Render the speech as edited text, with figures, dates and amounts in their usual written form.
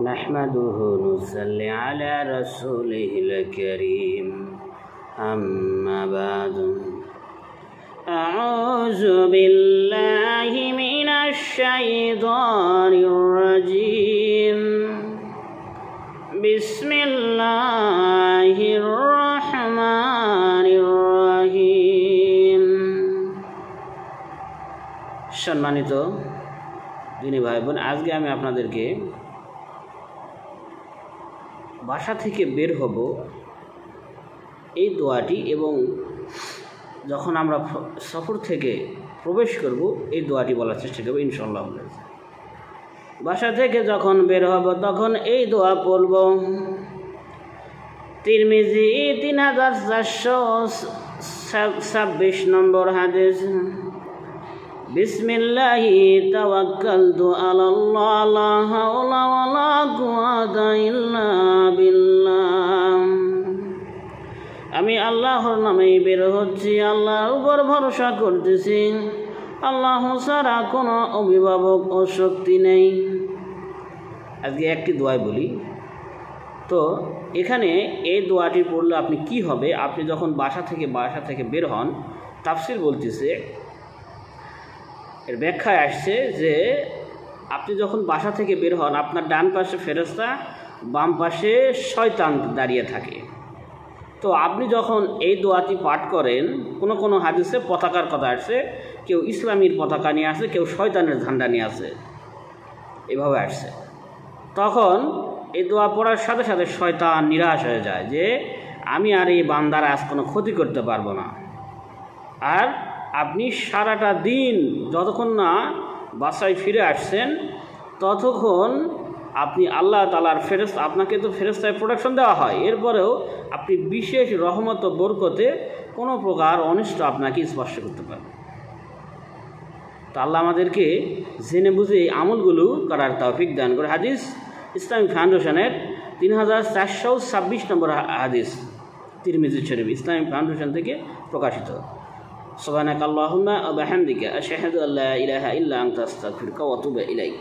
نحمده ونصلي على رسوله الكريم أما بعد أعوذ بالله من الشيطان الرجيم بسم الله الرحمن الرحيم সম্মানিত দিনী ভাই বোন, আজকে আমি আপনাদেরকে বাসা থেকে বের হব এই দোয়াটি এবং যখন আমরা সফর থেকে প্রবেশ করব এই দোয়াটি বলার চেষ্টা করব ইনশাআল্লাহ। বাসা থেকে যখন বের হব তখন এই দোয়া পড়ব। তিরমিজি 3426 নম্বর হাদিস। বিসমিল্লাহি তাওয়াক্কালতু আলাল্লাহ লা হাওলা ওয়ালা কুওয়াতা ইল্লা বিল্লাহ। আমি আল্লাহর নামেই বের হচ্ছি, আল্লাহর উপর ভরসা করতেছি, আল্লাহ ছাড়া কোনো অভিভাবক ও শক্তি নেই। আজকে একটি দোয়াই বলি। তো এখানে এই দোয়াটি পড়লে আপনি কি হবে, আপনি যখন বাসা থেকে বের হন, তাফসীর বলতেছে, এর ব্যাখ্যায় আসছে যে আপনি যখন বাসা থেকে বের হন আপনার ডান পাশে ফেরেশতা, বাম পাশে শয়তান দাঁড়িয়ে থাকে। তো আপনি যখন এই দোয়াটি পাঠ করেন, কোনো হাদিসে পতাকার কথা আসছে, কেউ ইসলামীর পতাকা নিয়ে আসে, কেউ শয়তানের ঝান্ডা নিয়ে আসে, এভাবে আসছে। তখন এই দোয়া পড়ার সাথে সাথে শয়তান নিরাশ হয়ে যায় যে আমি আর এই বান্দার আজ কোনো ক্ষতি করতে পারবো না। আর আপনি সারাটা দিন যতক্ষণ না বাসায় ফিরে আসছেন ততক্ষণ আপনি আল্লাহ তাআলার ফেরেশতা, আপনাকে তো ফেরেশতায় প্রোটেকশন দেওয়া হয়, এরপরেও আপনি বিশেষ রহমত ও বরকতে কোনো প্রকার অনিষ্ট আপনাকে স্পর্শ করতে পারবেন। তো আল্লাহ আমাদেরকে জেনে বুঝে এই আমলগুলো করার তৌফিক দান করে। হাদিস ইসলামিক ফাউন্ডেশনের 3426 নম্বর হাদিস, তিরমিজি শরীফ, ইসলামিক ফাউন্ডেশন থেকে প্রকাশিত। সুবহানাকাল্লাহুম্মা ওয়া বিহামদিকা আশহাদু আল্লা ইলাহা ইল্লা আনতা আস্তাগফিরুকা ওয়া আতুবু ইলাইক।